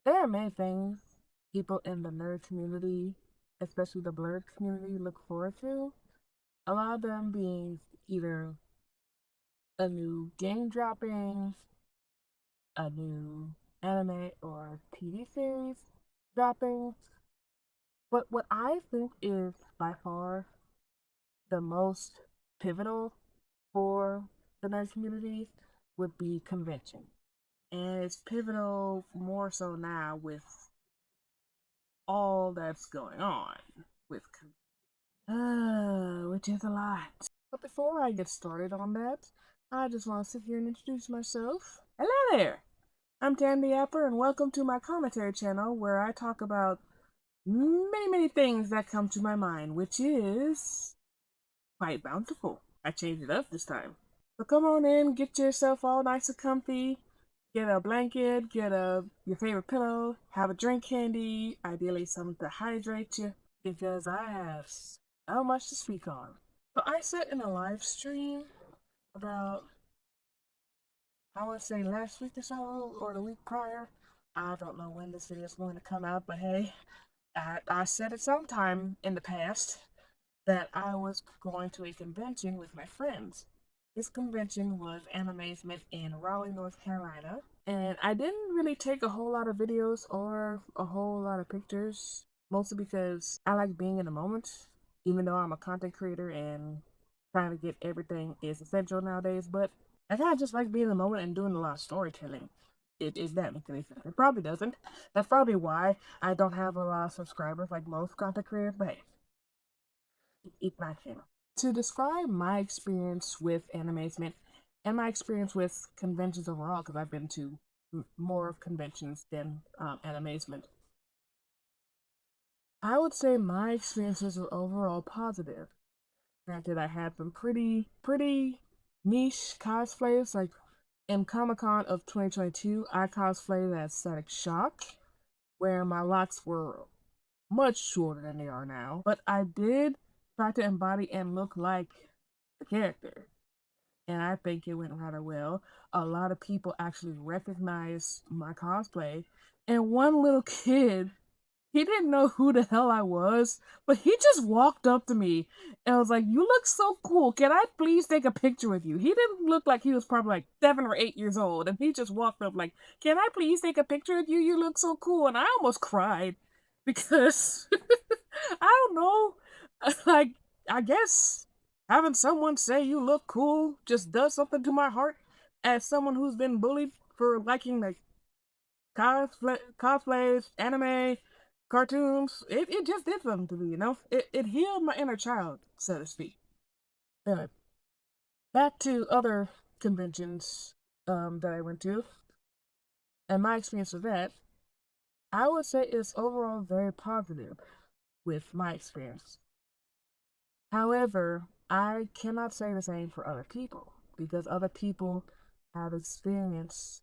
There are many things people in the nerd community, especially the blurred community, look forward to. A lot of them being either a new game dropping, a new anime or TV series dropping. But what I think is by far the most pivotal for the nerd community would be convention. And it's pivotal more so now with all that's going on with which is a lot. But before I get started on that, I just want to sit here and introduce myself. Hello there! I'm Tan the Apper, and welcome to my commentary channel where I talk about many things that come to my mind, which is quite bountiful. I changed it up this time. So come on in, get yourself all nice and comfy, get a blanket, get your favorite pillow, have a drink handy, ideally something to hydrate you, because I have so much to speak on. So I said in a live stream about, I would say last week or so, or the week prior. I don't know when this video is going to come out, but hey, I said it sometime in the past that I was going to a convention with my friends. This convention was Animazement in Raleigh, North Carolina, and I didn't really take a whole lot of videos or a whole lot of pictures, mostly because I like being in the moment, even though I'm a content creator and trying to get everything is essential nowadays, but I kind of just like being in the moment and doing a lot of storytelling. If that makes any sense. It probably doesn't. That's probably why I don't have a lot of subscribers like most content creators, but hey, eat my channel. To describe my experience with animation and my experience with conventions overall, because I've been to more of conventions than animation, I would say my experiences were overall positive. Granted, I had some pretty niche cosplays. Like in Comic Con of 2022, I cosplayed as Static Shock, where my locks were much shorter than they are now. But I did try to embody and look like the character, and I think it went rather well. A lot of people actually recognized my cosplay, and one little kid, he didn't know who the hell I was, but he just walked up to me and was like, "You look so cool. Can I please take a picture with you?" He didn't look like he was probably like 7 or 8 years old, and he just walked up like, "Can I please take a picture with you? You look so cool." And I almost cried because I don't know, like, I guess having someone say you look cool just does something to my heart as someone who's been bullied for liking like cosplays, anime, cartoons. It just did something to me, you know? It healed my inner child, so to speak. Anyway, back to other conventions that I went to, and my experience with that, I would say it's overall very positive with my experience. However, I cannot say the same for other people because other people have experienced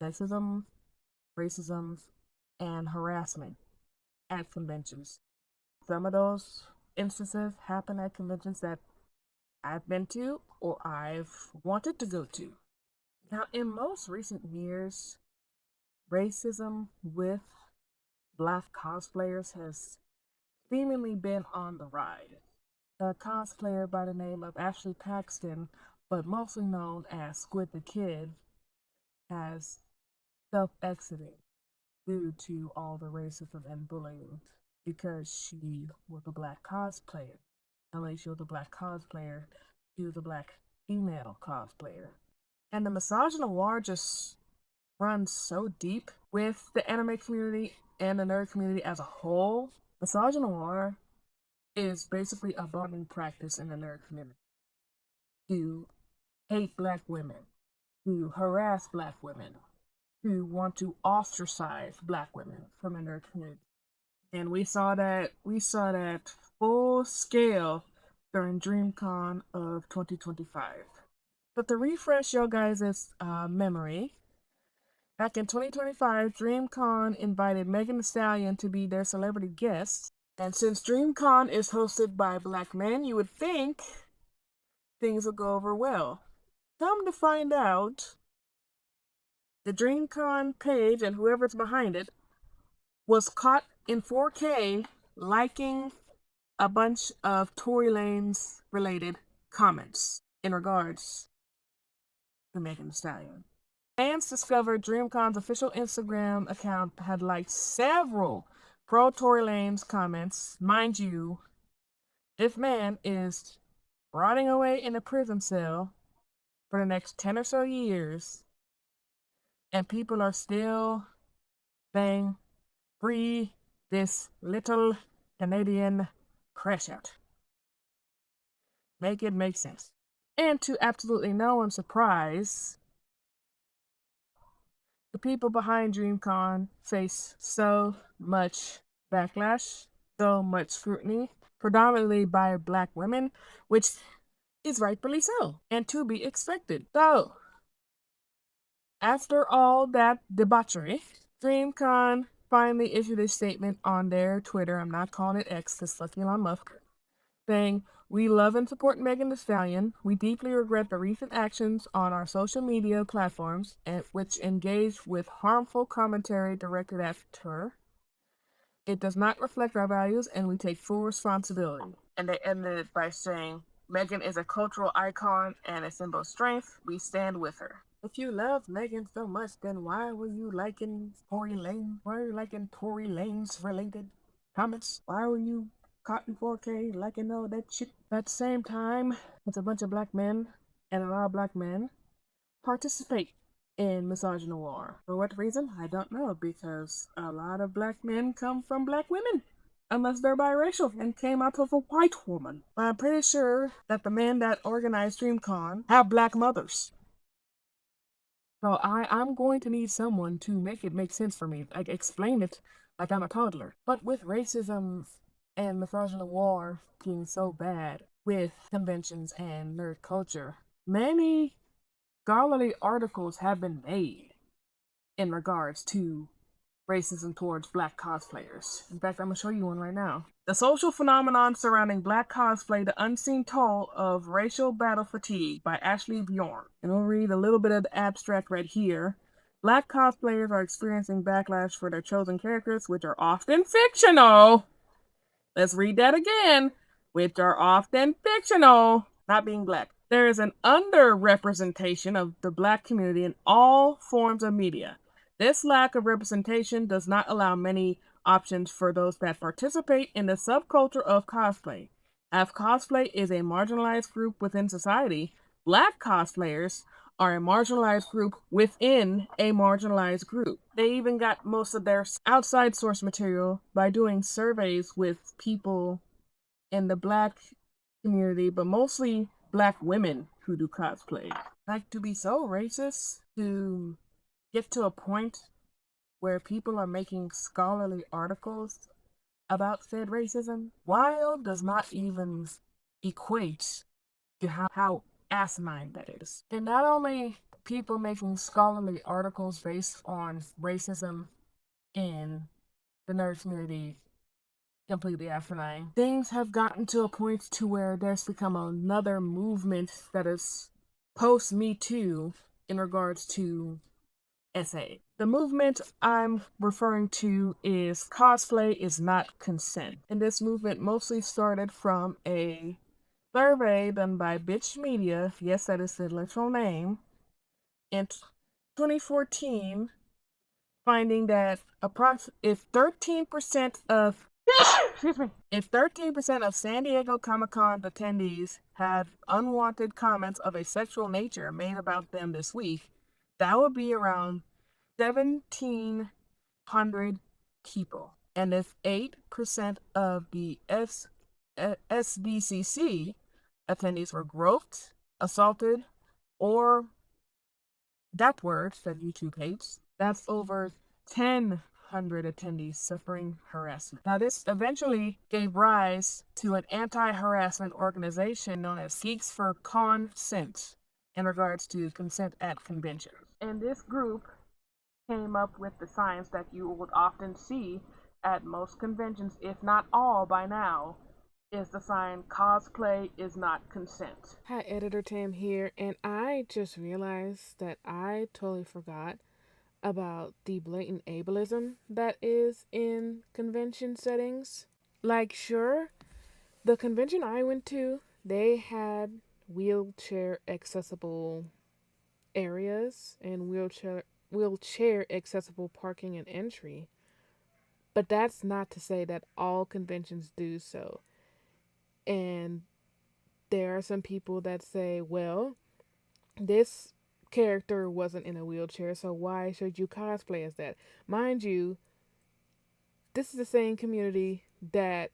sexism, racism, and harassment at conventions. Some of those instances happen at conventions that I've been to or I've wanted to go to. Now, in most recent years, racism with black cosplayers has seemingly been on the rise. A cosplayer by the name of Ashley Paxton, but mostly known as Squid the Kid, has self-exited due to all the racism and bullying because she was a black cosplayer. Not only she was a black cosplayer, she was a black female cosplayer. And the misogyny just runs so deep with the anime community and the nerd community as a whole. Misogyny is basically a bonding practice in the nerd community to hate black women, to harass black women, to want to ostracize black women from the nerd community. And we saw that full scale during DreamCon of 2025. But to refresh your guys' memory, back in 2025, DreamCon invited Megan Thee Stallion to be their celebrity guest. And since DreamCon is hosted by black men, you would think things will go over well. Come to find out, The DreamCon page and whoever's behind it was caught in 4K liking a bunch of Tory Lanez related comments in regards to Megan Thee Stallion. Fans discovered DreamCon's official Instagram account had liked several pro Tory Lanez comments. Mind you, this man is rotting away in a prison cell for the next 10 or so years, and people are still saying, free this little Canadian crash out. Make it make sense. And to absolutely no one's surprise, the people behind DreamCon face so much backlash, so much scrutiny, predominantly by Black women, which is rightfully so, and to be expected. So, after all that debauchery, DreamCon finally issued a statement on their Twitter. I'm not calling it X because fuck Elon Musk. Saying, we love and support Megan Thee Stallion. We deeply regret the recent actions on our social media platforms, which engage with harmful commentary directed at her. It does not reflect our values, and we take full responsibility. And they ended it by saying, Megan is a cultural icon and a symbol of strength. We stand with her. If you love Megan so much, then why were you liking Tory Lanez? Why are you liking Tory Lanez related comments? Why were you caught in 4K liking all that shit? At the same time, it's a bunch of Black men, and a lot of Black men participate in misogynoir. For what reason? I don't know, because a lot of Black men come from Black women. Unless they're biracial and came out of a white woman. But I'm pretty sure that the men that organized DreamCon have Black mothers. So I'm going to need someone to make it make sense for me. Like, explain it like I'm a toddler. But with racism and misogynoir being so bad with conventions and nerd culture, many scholarly articles have been made in regards to racism towards Black cosplayers. In fact, I'm going to show you one right now. The social phenomenon surrounding Black cosplay, the unseen toll of racial battle fatigue by Ashley Bjorn. And we'll read a little bit of the abstract right here. Black cosplayers are experiencing backlash for their chosen characters, which are often fictional. Let's read that again. Which are often fictional, not being Black. There is an underrepresentation of the Black community in all forms of media. This lack of representation does not allow many options for those that participate in the subculture of cosplay. As cosplay is a marginalized group within society, Black cosplayers are a marginalized group within a marginalized group. They even got most of their outside source material by doing surveys with people in the Black community, but mostly Black women who do cosplay. Like, to be so racist to get to a point where people are making scholarly articles about said racism, while does not even equate to how asinine that is. And not only people making scholarly articles based on racism in the nerd community completely asinine, things have gotten to a point to where there's become another movement that is post Me Too in regards to SA. The movement I'm referring to is cosplay is not consent. And this movement mostly started from a survey done by Bitch Media, yes, that is the literal name, in 2014, finding that if 13% of excuse me, if 13% of San Diego Comic-Con attendees had unwanted comments of a sexual nature made about them this week, that would be around 1,700 people. And if 8% of the SDCC attendees were groped, assaulted, or that word that YouTube hates, that's over 1,000 attendees suffering harassment. Now, this eventually gave rise to an anti-harassment organization known as Geeks for Consent in regards to consent at conventions. And this group came up with the signs that you would often see at most conventions, if not all by now, is the sign cosplay is not consent. Hi, Editor Tam here, and I just realized that I totally forgot about the blatant ableism that is in convention settings. Like, sure, the convention I went to, they had wheelchair accessible areas and wheelchair accessible parking and entry. But that's not to say that all conventions do so. And there are some people that say, well, this character wasn't in a wheelchair, so why should you cosplay as that? Mind you, this is the same community that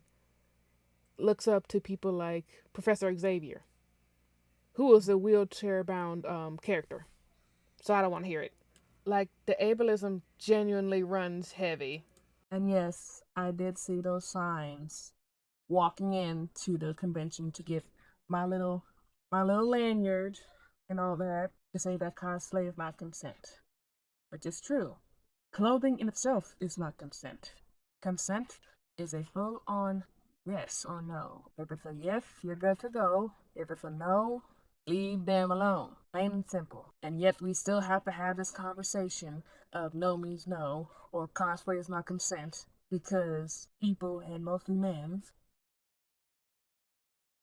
looks up to people like Professor Xavier, who was a wheelchair bound character. So I don't want to hear it. Like, the ableism genuinely runs heavy. And yes, I did see those signs walking into the convention to get my little my little lanyard and all that to say that cosplay is not consent. Which is true. Clothing in itself is not consent. Consent is a full on yes or no. If it's a yes, you're good to go. If it's a no, leave them alone. Plain and simple. And yet we still have to have this conversation of no means no or cosplay is not consent because people, and mostly men,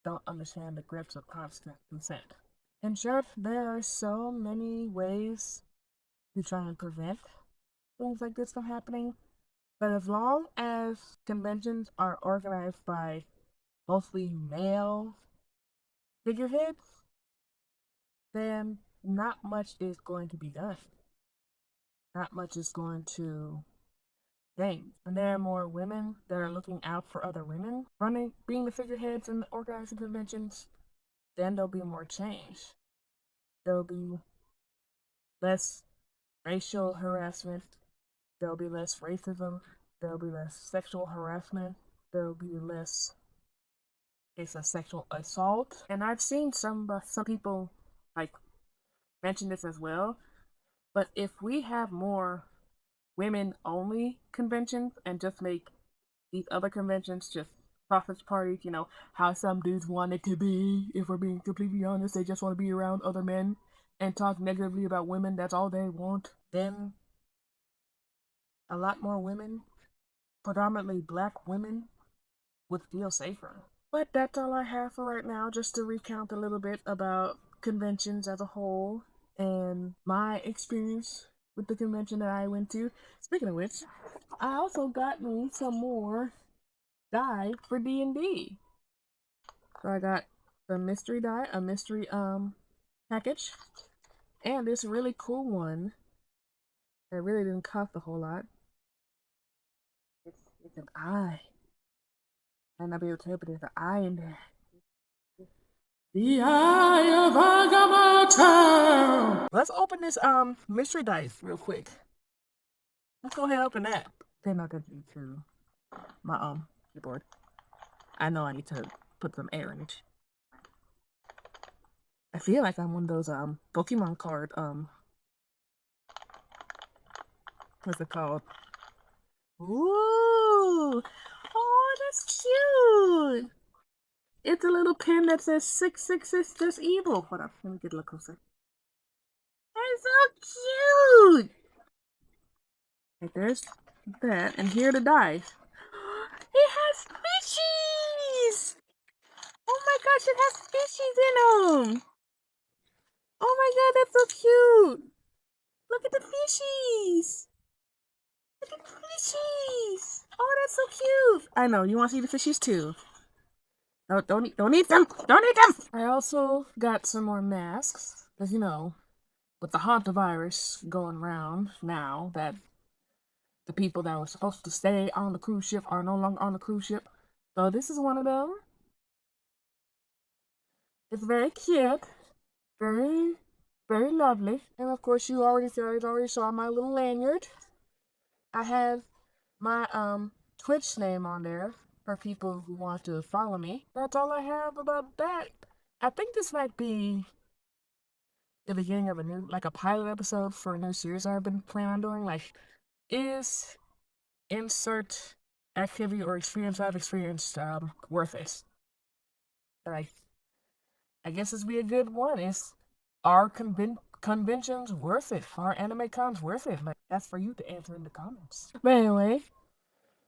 don't understand the grips of constant consent. In short, there are so many ways to try and prevent things like this from happening. But as long as conventions are organized by mostly male figureheads, then not much is going to be done. Not much is going to change. When there are more women that are looking out for other women, being the figureheads and organizing conventions, then there'll be more change. There'll be less racial harassment. There'll be less racism. There'll be less sexual harassment. There'll be less case of sexual assault. And I've seen some people like mention this as well. But if we have more women only conventions and just make these other conventions just sausage parties, how some dudes want it to be, if we're being completely honest, they just want to be around other men and talk negatively about women, that's all they want, then a lot more women, predominantly black women, would feel safer. But that's all I have for right now, just to recount a little bit about conventions as a whole and my experience with the convention that I went to. Speaking of which, I also got me some more die for D&D. So I got the mystery die, a mystery package, and this really cool one that really didn't cost a whole lot. It's an eye. And I'll be able to tell you, but there's an eye in there. The Eye of Agamotto. Let's open this mystery dice real quick. Let's go ahead and open that. Then I'll get into my keyboard. I know I need to put some air in it. I feel like I'm one of those Pokemon card what's it called? Ooh! Oh, that's cute! It's a little pin that says 666 just evil. Hold up, let me get a little closer. That's so cute! Right, there's that, and here are the dice. It has fishies! Oh my gosh, it has fishies in them! Oh my god, that's so cute! Look at the fishies! Look at the fishies! Oh, that's so cute! I know, you want to see the fishies too. No, don't eat them! Don't eat them! I also got some more masks, because with the hantavirus going around now that the people that were supposed to stay on the cruise ship are no longer on the cruise ship. So this is one of them. It's very cute, very, very lovely. And of course, you already saw my little lanyard. I have my Twitch name on there for people who want to follow me. That's all I have about that. I think this might be the beginning of a pilot episode for a new series I've been planning on doing. Like, is insert activity or experience I've experienced worth it? Like, I guess this would be a good one. Are conventions worth it? Are anime cons worth it? Like, that's for you to answer in the comments. But anyway,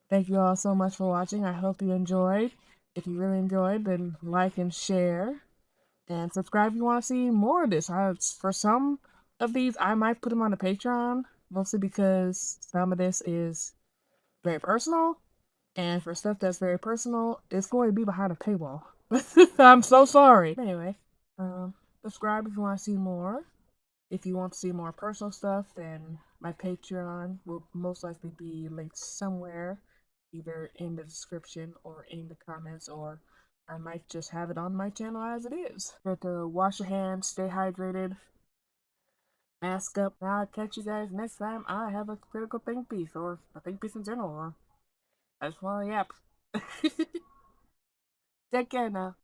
thank you all so much for watching. I hope you enjoyed. If you really enjoyed, then like and share. And subscribe if you want to see more of this. For some of these, I might put them on the Patreon, mostly because some of this is very personal. And for stuff that's very personal, it's going to be behind a paywall. I'm so sorry. Anyway, subscribe if you want to see more. If you want to see more personal stuff, then my Patreon will most likely be linked somewhere, either in the description or in the comments, or I might just have it on my channel as it is. But wash your hands, stay hydrated, mask up. Now I'll catch you guys next time I have a critical think piece, or a think piece in general, or I just want to yap. Take care now.